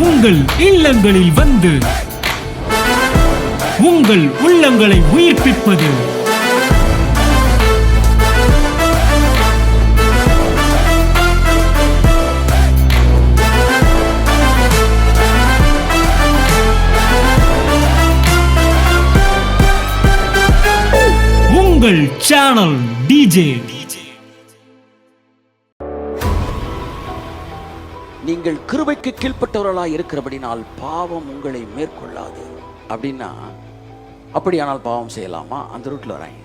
உங்கள் இல்லங்களில் வந்து உங்கள் உள்ளங்களை உயிர்ப்பிப்பது உங்கள் சேனல் டிஜே. நீங்கள் கிருபைக்கு கீழ்ப்பட்டவர்களாய் இருக்கிறபடினால் பாவம் உங்களை மேற்கொள்ளாது. அப்படின்னா அப்படியானால் பாவம் செய்யலாமா? அந்த ரூட்டில் வரேன்.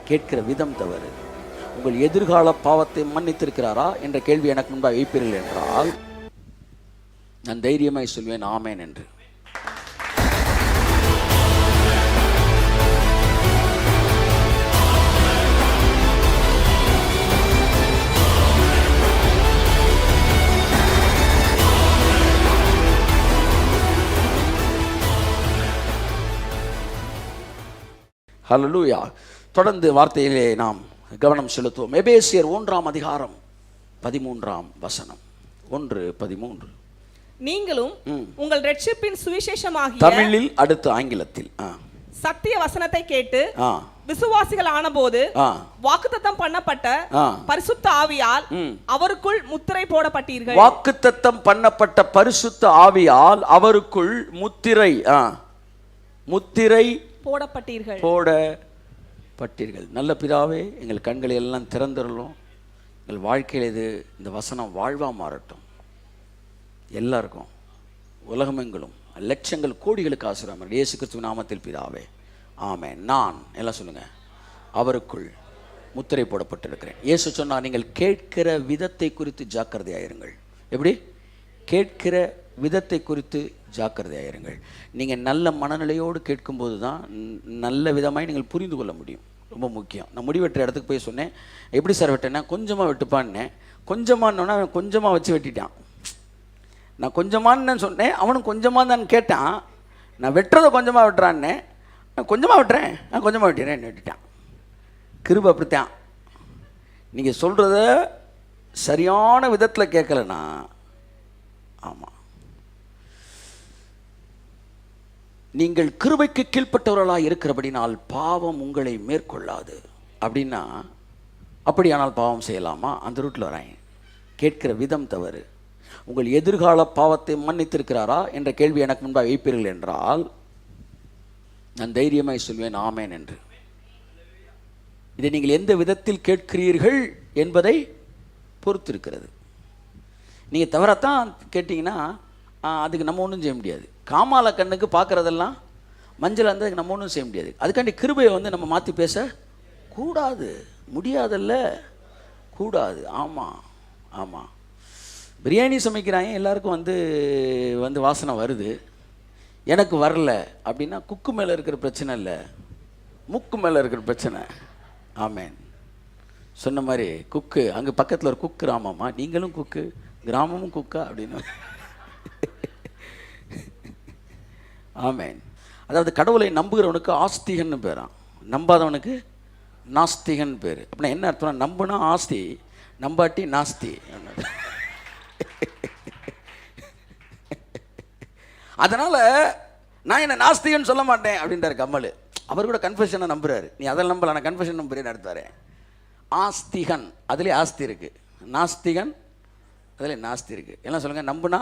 கேட்கிற விதம் தவறு. உங்கள் எதிர்கால பாவத்தை மன்னித்திருக்கிறாரா என்ற கேள்வி எனக்கு முன்பாக வைப்பீர்கள் என்றால் நான் தைரியமாய் சொல்வேன் ஆமேன் என்று. ஹல்லேலூயா. தொடர்ந்து வார்த்தையிலே நாம் கவனம் செலுத்துவோம். எபேசியர் 1:13 1:13. நீங்களும் உங்கள் இரட்சிப்பின் சுவிசேஷமாகிய தமிழில் அடுத்து ஆங்கிலத்தில் சத்திய வசனத்தை கேட்டு விசுவாசிகள் ஆனபோது வாக்குத்தத்தம் பண்ணப்பட்ட பரிசுத்த ஆவியால் அவருக்குள் முத்திரை போடப்பட்டீர்கள். வாக்குத்தத்தம் பண்ணப்பட்ட பரிசுத்த ஆவியால் அவருக்குள் முத்திரை போடப்பட்டீர்கள். நல்ல பிதாவே, எங்கள் கண்களை எல்லாம் திறந்துடலும். எங்கள் வாழ்க்கையில் இது இந்த வசனம் வாழ்வா மாறட்டும். எல்லாருக்கும் உலகமெங்கிலும் லட்சங்கள் கோடிகளுக்கு ஆசீர்வாதம் இயேசு கிறிஸ்துவின் நாமத்தில் பிதாவே, ஆமென். நான் எல்லாம் சொல்லுங்க, அவருக்குள் முத்திரை போடப்பட்டிருக்கிறேன். இயேசு சொன்னார், நீங்கள் கேட்கிற விதத்தை குறித்து ஜாக்கிரதையாயிருங்கள். எப்படி? கேட்கிற விதத்தை குறித்து ஜாக்கிரதையாயிருங்கள். நீங்கள் நல்ல மனநிலையோடு கேட்கும்போது தான் நல்ல விதமாய் நீங்கள் புரிந்து கொள்ள முடியும். ரொம்ப முக்கியம். நான் முடி வெட்டுற இடத்துக்கு போய் சொன்னேன், எப்படி சார் வெட்டேன்னா, கொஞ்சமாக வெட்டுப்பான்னேன். கொஞ்சமானோன்னா அவன் கொஞ்சமாக வச்சு வெட்டிட்டான். நான் கொஞ்சமானு சொன்னேன், அவனும் கொஞ்சமாக தான் கேட்டான். நான் வெட்டுறதை கொஞ்சமாக வெட்டுறான்னே, நான் கொஞ்சமாக வெட்டுறேன், நான் கொஞ்சமாக வெட்டிறேன் வெட்டிட்டான். கிருபை அப்படித்தான். நீங்கள் சொல்கிறத சரியான விதத்தில் கேட்கலன்னா, ஆமாம், நீங்கள் கிருபைக்கு கீழ்ப்பட்டவர்களாக இருக்கிறபடினால் பாவம் உங்களை மேற்கொள்ளாது. அப்படின்னா அப்படியானால் பாவம் செய்யலாமா? அந்த ரூட்டில் வரேன். கேட்கிற விதம் தவறு. உங்கள் எதிர்கால பாவத்தை மன்னித்திருக்கிறாரா என்ற கேள்வி எனக்கு முன்பாக வைப்பீர்கள் என்றால் நான் தைரியமாய் சொல்வேன் ஆமேன் என்று. இதை நீங்கள் எந்த விதத்தில் கேட்கிறீர்கள் என்பதை பொறுத்திருக்கிறது. நீங்கள் தவறத்தான் கேட்டிங்கன்னா அதுக்கு நம்ம ஒன்றும் செய்ய முடியாது. காமால கண்ணுக்கு பார்க்குறதெல்லாம் மஞ்சள் வந்து நம்ம ஒன்றும் செய்ய முடியாது. அதுக்காண்டி கிருபையை வந்து நம்ம மாற்றி பேச கூடாது, முடியாதல்ல, கூடாது. ஆமாம் ஆமாம். பிரியாணி சமைக்கிறாங்க, எல்லாருக்கும் வந்து வாசனை வருது, எனக்கு வரல அப்படின்னா குக்கு மேலே இருக்கிற பிரச்சனை இல்லை, முக்கு மேலே இருக்கிற பிரச்சனை. ஆமேன். சொன்ன மாதிரி குக்கு, அங்கே பக்கத்தில் ஒரு குக்கு கிராமமா, நீங்களும் குக்கு, கிராமமும் குக்கா அப்படின்னு. ஆமேன். அதாவது கடவுளை நம்புகிறவனுக்கு ஆஸ்திகன்னு பேரான், நம்பாதவனுக்கு நாஸ்திகன் பேர். அப்படின்னா என்ன அர்த்தம்? நம்புனா ஆஸ்தி, நம்பாட்டி நாஸ்தி. அதனால நான் என்ன நாஸ்திகன் சொல்ல மாட்டேன் அப்படின்றாரு கமல். அவர் கூட கன்ஃபெஷனை நம்புறாரு. நீ அதில் நம்பல, நான் கன்ஃபெஷன் நம்புறேன்னு நடத்தாரு. ஆஸ்திகன் அதுலேயே ஆஸ்தி இருக்கு, நாஸ்திகன் அதில் நாஸ்தி இருக்கு. எல்லாம் சொல்லுங்க, நம்புனா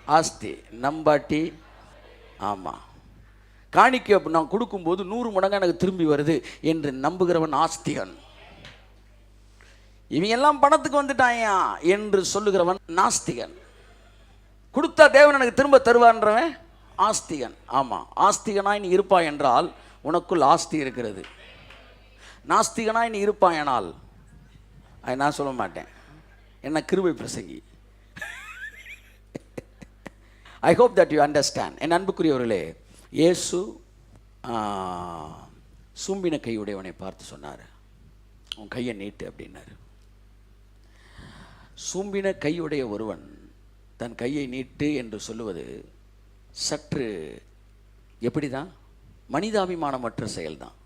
ஆஸ்தி, நம்பாட்டி. ஆமாம். காணிக்கை நான் கொடுக்கும்போது 100 மடங்காக எனக்கு திரும்பி வருது என்று நம்புகிறவன் ஆஸ்திகன். இவங்க எல்லாம் பணத்துக்கு வந்துட்டாயா என்று சொல்லுகிறவன் நாஸ்திகன். கொடுத்தா தேவன் எனக்கு திரும்ப தருவான்றவன் ஆஸ்திகன். ஆமாம். ஆஸ்திகனாய் நீ இருப்பாய் என்றால் உனக்குள் ஆஸ்தி இருக்கிறது. நாஸ்திகனாய் நீ இருப்பாயனால் அது நான் சொல்ல மாட்டேன், என்ன கிருபை பிரசங்கி. I hope that you understand. என் அன்புக்குரியவர்களே, இயேசு சூம்பின கையுடையவனை பார்த்து சொன்னார், உன் கையை நீட்டு அப்படின்னாரு. சூம்பின கையுடைய ஒருவன் தன் கையை நீட்டு என்று சொல்லுவது சற்று எப்படி தான் மனிதாபிமானமற்ற செயல்தான்.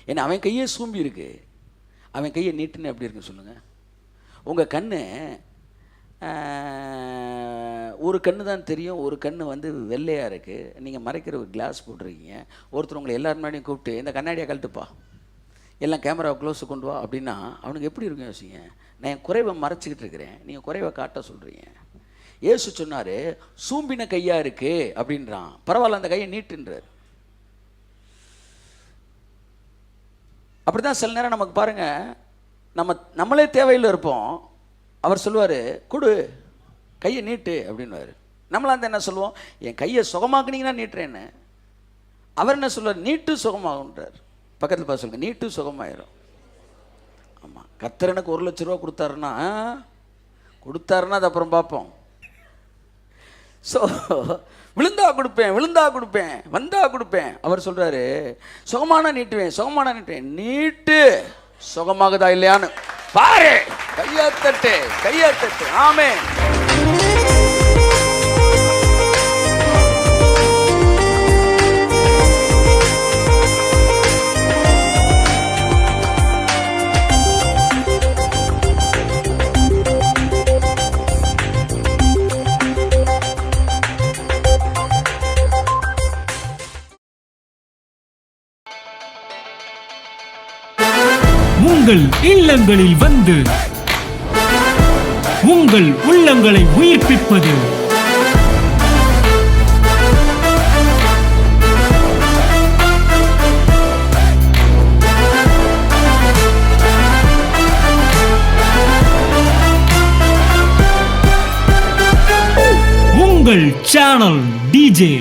ஏன்னா அவன் கையே சூம்பி இருக்கு, அவன் கையை நீட்டுன்னு எப்படி இருக்குன்னு சொல்லுங்கள். உங்கள் கண்ணு ஒரு கண்ணு தான் தெரியும், ஒரு கண்ணு வந்து வெள்ளையாக இருக்குது, நீங்கள் மறைக்கிற ஒரு கிளாஸ் போட்டிருக்கீங்க, ஒருத்தர் உங்களை எல்லாரும் முன்னாடியும் கூப்பிட்டு இந்த கண்ணாடியை கழட்டுப்பா, எல்லாம் கேமராவை க்ளோஸு கொண்டு வா அப்படின்னா அவனுக்கு எப்படி இருக்கும் யோசிங்க. நான் என் குறைவை மறைச்சிக்கிட்டு இருக்கிறேன், நீங்கள் குறைவை காட்ட சொல்கிறீங்க. இயேசு சொன்னார் சூம்பின கையாக இருக்குது அப்படின்றான், பரவாயில்ல அந்த கையை நீட்டுன்றார். அப்படி தான் சில நேரம் நமக்கு பாருங்கள், நம்மளே தேவையில் இருப்போம், அவர் சொல்லுவார் கொடு கையை நீட்டு அப்படின்வார். நம்மளாம் அந்த என்ன சொல்லுவோம், என் கையை சுகமாக்குனீங்கன்னா நீட்டுறேன்னு. அவர் என்ன சொல்லுவார், நீட்டு சுகமாகுன்றார். பக்கத்தில் பார்த்து சொல்லுங்க, நீட்டு சுகமாயிரும். ஆமாம், கர்த்தர் எனக்கு 1 லட்ச ரூபா கொடுத்தாருன்னா அது அப்புறம் பார்ப்போம். ஸோ விழுந்தா கொடுப்பேன், விழுந்தா கொடுப்பேன், வந்தா கொடுப்பேன். அவர் சொல்கிறாரு சுகமான நீட்டுவேன், நீட்டு சுகமாகுதா இல்லையான்னு பாரு, கையாத்தட்டு. ஆமென். உங்கள் இல்லங்களில் வந்து உங்கள் உள்ளங்களை உயிர்ப்பிப்பது உங்கள் சேனல் டிஜே.